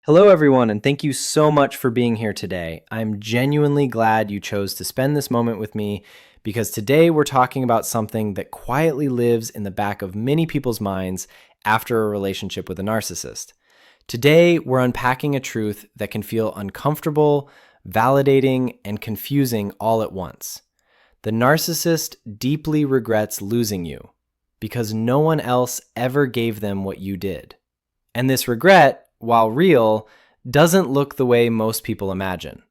Hello, everyone, and thank you so much for being here today. I'm genuinely glad you chose to spend this moment with me because today we're talking about something that quietly lives in the back of many people's minds after a relationship with a narcissist. Today, we're unpacking a truth that can feel uncomfortable, validating, and confusing all at once. The narcissist deeply regrets losing you because no one else ever gave them what you did. And this regret, while real, doesn't look the way most people imagine.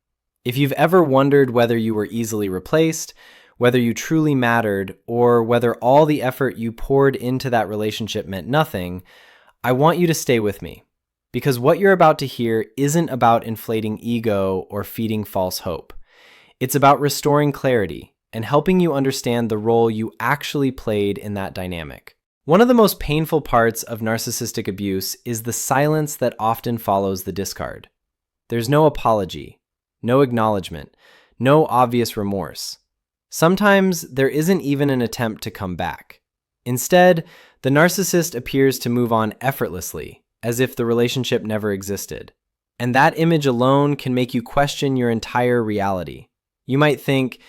If you've ever wondered whether you were easily replaced, whether you truly mattered, or whether all the effort you poured into that relationship meant nothing, I want you to stay with me. Because what you're about to hear isn't about inflating ego or feeding false hope. It's about restoring clarity and helping you understand the role you actually played in that dynamic. One of the most painful parts of narcissistic abuse is the silence that often follows the discard. There's no apology, no acknowledgement, no obvious remorse. Sometimes there isn't even an attempt to come back. Instead, the narcissist appears to move on effortlessly, as if the relationship never existed. And that image alone can make you question your entire reality. You might think,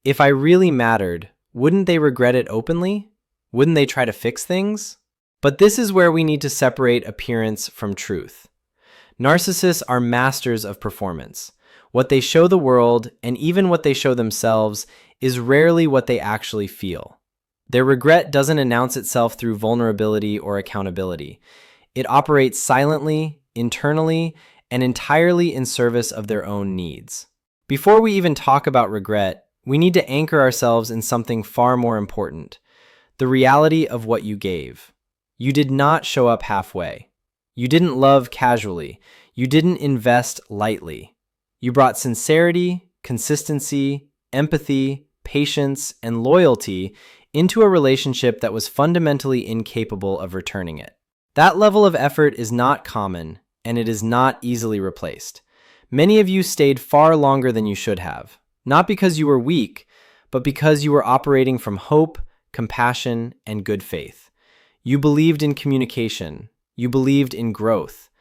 if I really mattered, wouldn't they regret it openly? Wouldn't they try to fix things? But this is where we need to separate appearance from truth. Narcissists are masters of performance. What they show the world, and even what they show themselves, is rarely what they actually feel. Their regret doesn't announce itself through vulnerability or accountability. It operates silently, internally, and entirely in service of their own needs. Before we even talk about regret, we need to anchor ourselves in something far more important. The reality of what you gave. You did not show up halfway. You didn't love casually. You didn't invest lightly. You brought sincerity, consistency, empathy, patience, and loyalty into a relationship that was fundamentally incapable of returning it. That level of effort is not common, and it is not easily replaced. Many of you stayed far longer than you should have, not because you were weak, but because you were operating from hope, compassion, and good faith. You believed in communication. You believed in growth.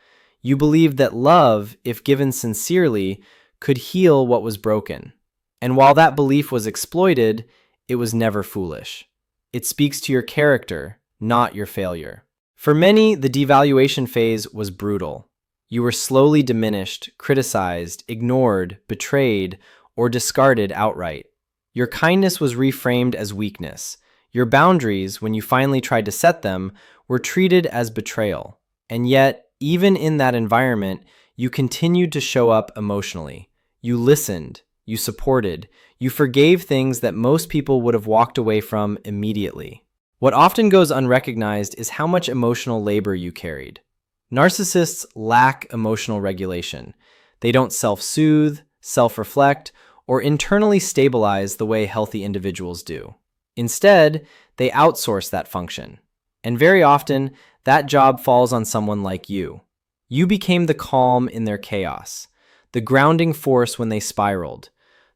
You believed that love, if given sincerely, could heal what was broken. And while that belief was exploited, it was never foolish. It speaks to your character, not your failure. For many, the devaluation phase was brutal. You were slowly diminished, criticized, ignored, betrayed, or discarded outright. Your kindness was reframed as weakness. Your boundaries, when you finally tried to set them, were treated as betrayal. And yet, even in that environment, you continued to show up emotionally. You listened, you supported, you forgave things that most people would have walked away from immediately. What often goes unrecognized is how much emotional labor you carried. Narcissists lack emotional regulation. They don't self-soothe, self-reflect, or internally stabilize the way healthy individuals do. Instead, they outsource that function. And very often, that job falls on someone like you. You became the calm in their chaos, the grounding force when they spiraled,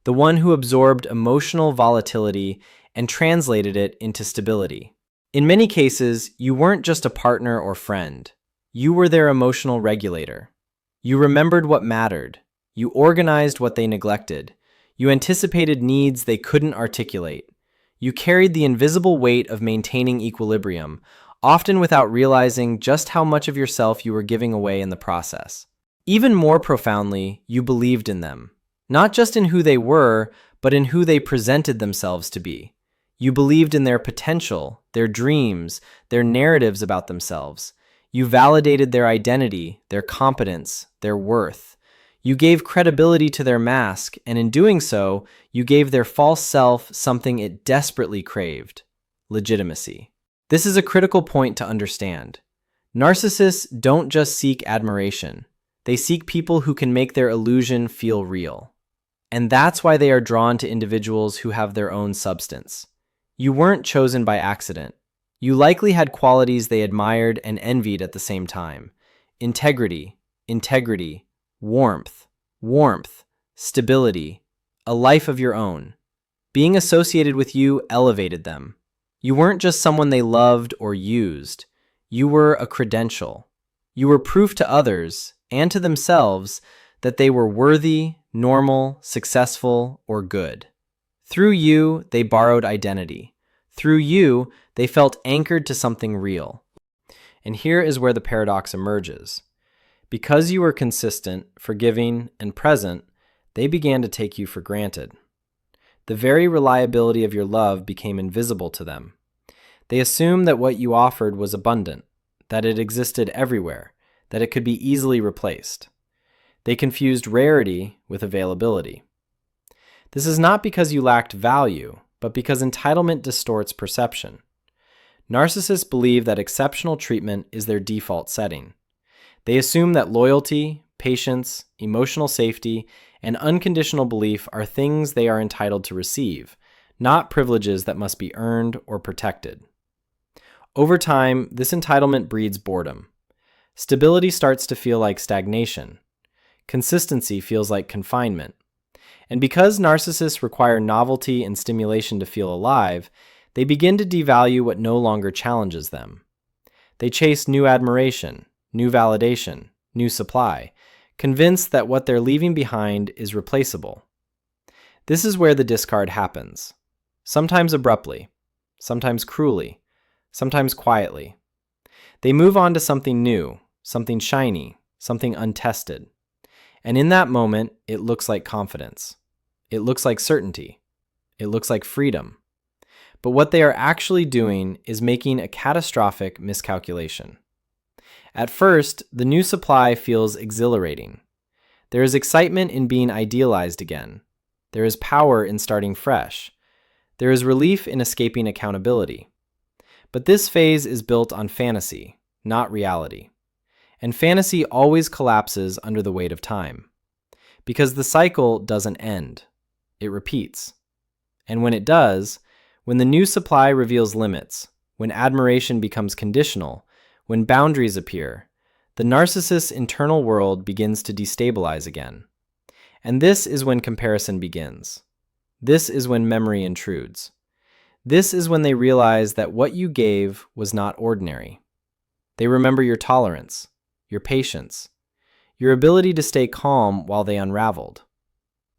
the one who absorbed emotional volatility and translated it into stability. In many cases, you weren't just a partner or friend. You were their emotional regulator. You remembered what mattered. You organized what they neglected. You anticipated needs they couldn't articulate. You carried the invisible weight of maintaining equilibrium, often without realizing just how much of yourself you were giving away in the process. Even more profoundly, you believed in them, not just in who they were, but in who they presented themselves to be. You believed in their potential, their dreams, their narratives about themselves. You validated their identity, their competence, their worth. You gave credibility to their mask, and in doing so, you gave their false self something it desperately craved: legitimacy. This is a critical point to understand. Narcissists don't just seek admiration. They seek people who can make their illusion feel real. And that's why they are drawn to individuals who have their own substance. You weren't chosen by accident. You likely had qualities they admired and envied at the same time. Integrity, warmth, stability, a life of your own. Being associated with you elevated them. You weren't just someone they loved or used. You were a credential. You were proof to others, and to themselves that they were worthy, normal, successful, or good. Through you, they borrowed identity. Through you, they felt anchored to something real. And here is where the paradox emerges. Because you were consistent, forgiving, and present, they began to take you for granted. The very reliability of your love became invisible to them. They assumed that what you offered was abundant, that it existed everywhere, that it could be easily replaced. They confused rarity with availability. This is not because you lacked value, but because entitlement distorts perception. Narcissists believe that exceptional treatment is their default setting. They assume that loyalty, patience, emotional safety, and unconditional belief are things they are entitled to receive, not privileges that must be earned or protected. Over time, this entitlement breeds boredom. Stability starts to feel like stagnation. Consistency feels like confinement. And because narcissists require novelty and stimulation to feel alive, they begin to devalue what no longer challenges them. They chase new admiration, new validation, new supply, convinced that what they're leaving behind is replaceable. This is where the discard happens, sometimes abruptly, sometimes cruelly, sometimes quietly. They move on to something new, something shiny, something untested. And in that moment, it looks like confidence. It looks like certainty. It looks like freedom. But what they are actually doing is making a catastrophic miscalculation. At first, the new supply feels exhilarating. There is excitement in being idealized again. There is power in starting fresh. There is relief in escaping accountability. But this phase is built on fantasy, not reality. And fantasy always collapses under the weight of time. Because the cycle doesn't end. It repeats. And when it does, when the new supply reveals limits, when admiration becomes conditional, when boundaries appear, the narcissist's internal world begins to destabilize again. And this is when comparison begins. This is when memory intrudes. This is when they realize that what you gave was not ordinary. They remember your tolerance, your patience, your ability to stay calm while they unraveled,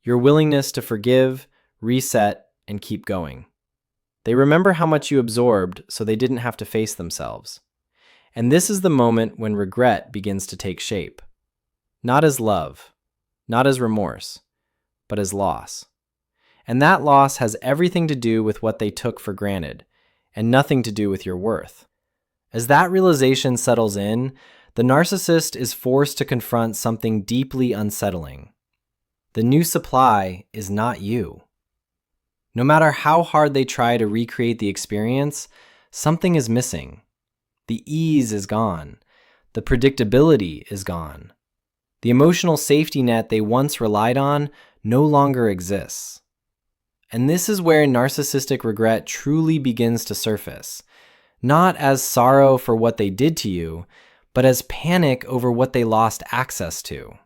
your willingness to forgive, reset, and keep going. They remember how much you absorbed so they didn't have to face themselves. And this is the moment when regret begins to take shape. Not as love, not as remorse, but as loss. And that loss has everything to do with what they took for granted, and nothing to do with your worth. As that realization settles in, the narcissist is forced to confront something deeply unsettling. The new supply is not you. No matter how hard they try to recreate the experience, something is missing. The ease is gone. The predictability is gone. The emotional safety net they once relied on no longer exists. And this is where narcissistic regret truly begins to surface, not as sorrow for what they did to you, but as panic over what they lost access to.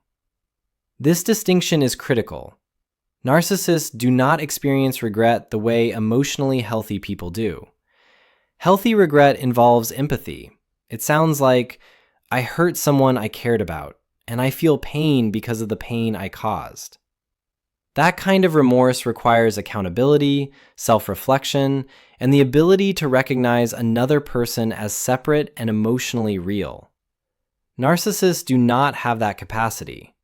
This distinction is critical. Narcissists do not experience regret the way emotionally healthy people do. Healthy regret involves empathy. It sounds like, I hurt someone I cared about, and I feel pain because of the pain I caused. That kind of remorse requires accountability, self-reflection, and the ability to recognize another person as separate and emotionally real. Narcissists do not have that capacity.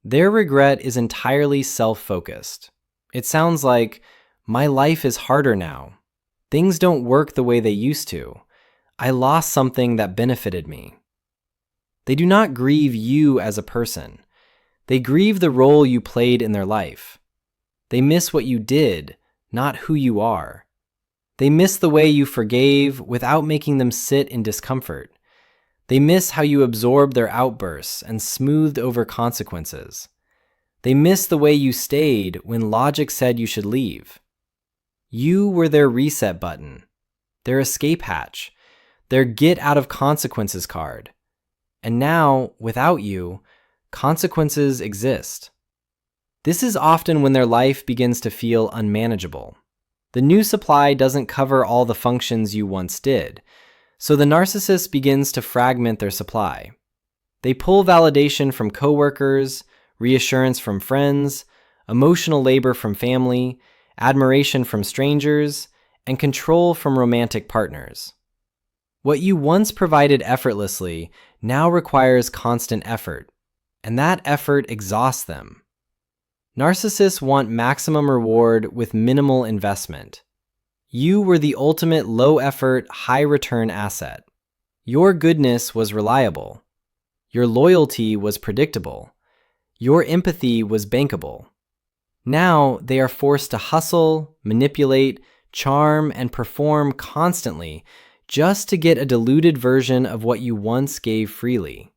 Their regret is entirely self-focused. It sounds like, my life is harder now. Things don't work the way they used to. I lost something that benefited me. They do not grieve you as a person. They grieve the role you played in their life. They miss what you did, not who you are. They miss the way you forgave without making them sit in discomfort. They miss how you absorbed their outbursts and smoothed over consequences. They miss the way you stayed when logic said you should leave. You were their reset button, their escape hatch, their get out of consequences card. And now, without you, consequences exist. This is often when their life begins to feel unmanageable. The new supply doesn't cover all the functions you once did, so the narcissist begins to fragment their supply. They pull validation from coworkers, reassurance from friends, emotional labor from family, admiration from strangers, and control from romantic partners. What you once provided effortlessly now requires constant effort, and that effort exhausts them. Narcissists want maximum reward with minimal investment. You were the ultimate low-effort, high-return asset. Your goodness was reliable. Your loyalty was predictable. Your empathy was bankable. Now they are forced to hustle, manipulate, charm, and perform constantly just to get a diluted version of what you once gave freely.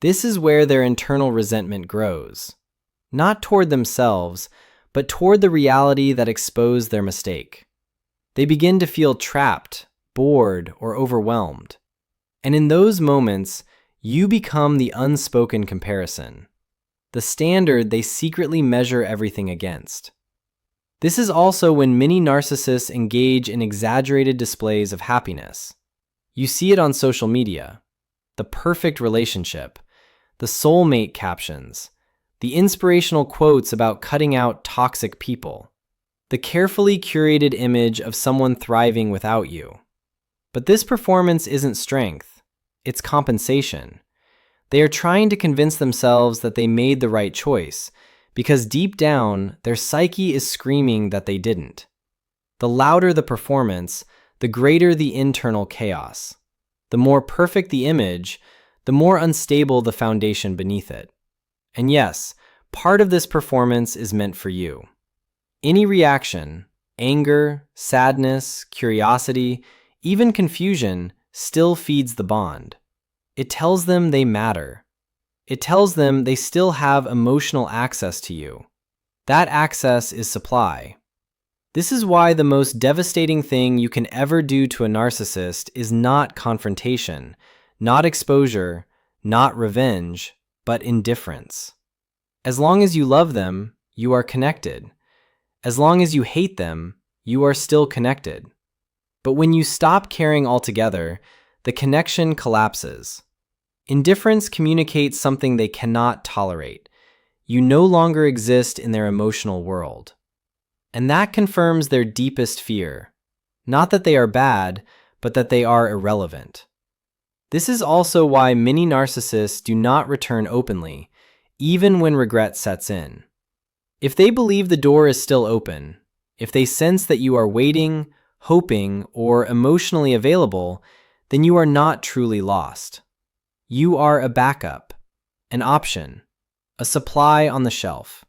This is where their internal resentment grows, not toward themselves, but toward the reality that exposed their mistake. They begin to feel trapped, bored, or overwhelmed. And in those moments, you become the unspoken comparison, the standard they secretly measure everything against. This is also when many narcissists engage in exaggerated displays of happiness. You see it on social media: the perfect relationship, the soulmate captions, the inspirational quotes about cutting out toxic people, the carefully curated image of someone thriving without you. But this performance isn't strength, it's compensation. They are trying to convince themselves that they made the right choice, because deep down, their psyche is screaming that they didn't. The louder the performance, the greater the internal chaos. The more perfect the image, the more unstable the foundation beneath it. And yes, part of this performance is meant for you. Any reaction, anger, sadness, curiosity, even confusion, still feeds the bond. It tells them they matter. It tells them they still have emotional access to you. That access is supply. This is why the most devastating thing you can ever do to a narcissist is not confrontation, not exposure, not revenge, but indifference. As long as you love them, you are connected. As long as you hate them, you are still connected. But when you stop caring altogether, the connection collapses. Indifference communicates something they cannot tolerate. You no longer exist in their emotional world. And that confirms their deepest fear. Not that they are bad, but that they are irrelevant. This is also why many narcissists do not return openly, even when regret sets in. If they believe the door is still open, if they sense that you are waiting, hoping, or emotionally available, then you are not truly lost. You are a backup, an option, a supply on the shelf.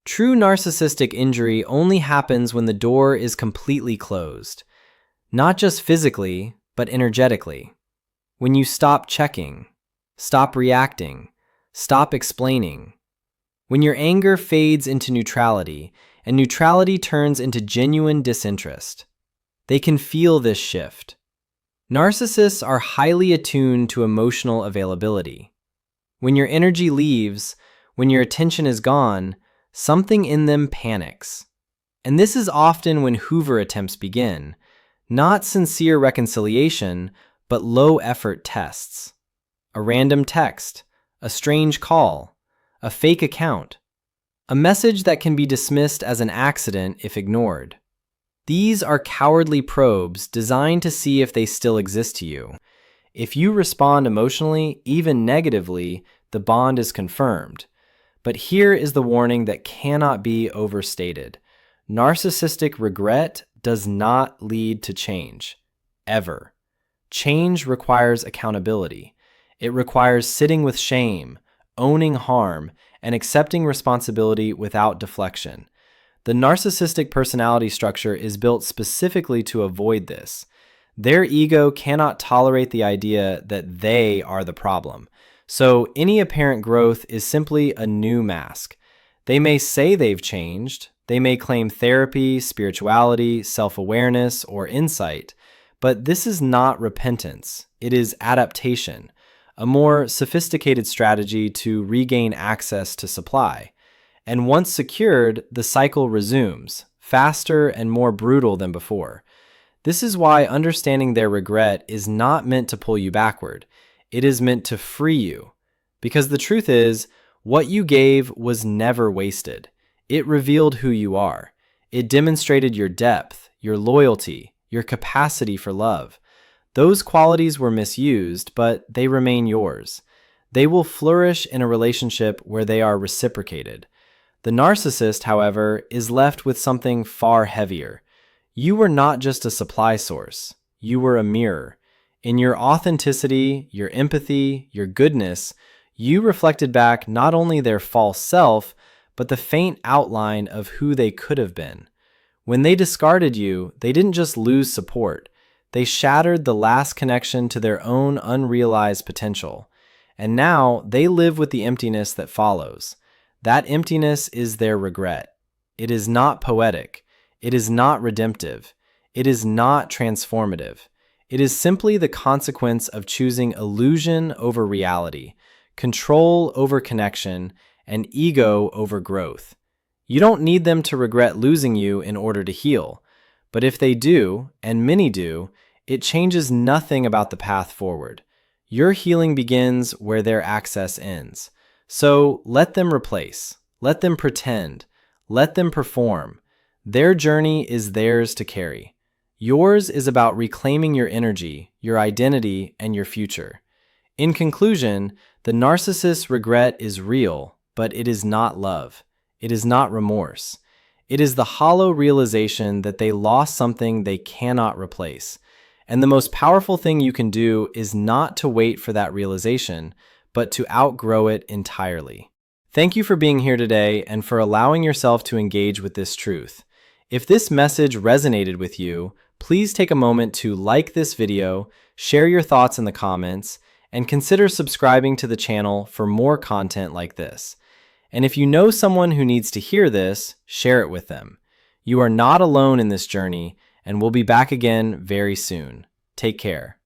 True narcissistic injury only happens when the door is completely closed, not just physically, but energetically. When you stop checking, stop reacting, stop explaining. When your anger fades into neutrality, and neutrality turns into genuine disinterest. They can feel this shift. Narcissists are highly attuned to emotional availability. When your energy leaves, when your attention is gone, something in them panics. And this is often when Hoover attempts begin, not sincere reconciliation, but low-effort tests. A random text, a strange call, a fake account, a message that can be dismissed as an accident if ignored. These are cowardly probes designed to see if they still exist to you. If you respond emotionally, even negatively, the bond is confirmed. But here is the warning that cannot be overstated. Narcissistic regret does not lead to change, ever. Change requires accountability. It requires sitting with shame, owning harm, and accepting responsibility without deflection. The narcissistic personality structure is built specifically to avoid this. Their ego cannot tolerate the idea that they are the problem. So any apparent growth is simply a new mask. They may say they've changed. They may claim therapy, spirituality, self-awareness, or insight. But this is not repentance. It is adaptation, a more sophisticated strategy to regain access to supply. And once secured, the cycle resumes, faster and more brutal than before. This is why understanding their regret is not meant to pull you backward. It is meant to free you, Because the truth is, what you gave was never wasted. It revealed who you are. It demonstrated your depth, your loyalty, your capacity for love. Those qualities were misused, but they remain yours. They will flourish in a relationship where they are reciprocated. The narcissist, however, is left with something far heavier. You were not just a supply source. You were a mirror. In your authenticity, your empathy, your goodness, you reflected back not only their false self, but the faint outline of who they could have been. When they discarded you, they didn't just lose support. They shattered the last connection to their own unrealized potential. And now they live with the emptiness that follows. That emptiness is their regret. It is not poetic. It is not redemptive. It is not transformative. It is simply the consequence of choosing illusion over reality, control over connection, and ego over growth. You don't need them to regret losing you in order to heal. But if they do, and many do, it changes nothing about the path forward. Your healing begins where their access ends. So let them replace. Let them pretend. Let them perform. Their journey is theirs to carry. Yours is about reclaiming your energy, your identity, and your future. In conclusion, the narcissist's regret is real, but it is not love. It is not remorse. It is the hollow realization that they lost something they cannot replace. And the most powerful thing you can do is not to wait for that realization, but to outgrow it entirely. Thank you for being here today and for allowing yourself to engage with this truth. If this message resonated with you, please take a moment to like this video, share your thoughts in the comments, and consider subscribing to the channel for more content like this. And if you know someone who needs to hear this, share it with them. You are not alone in this journey, and we'll be back again very soon. Take care.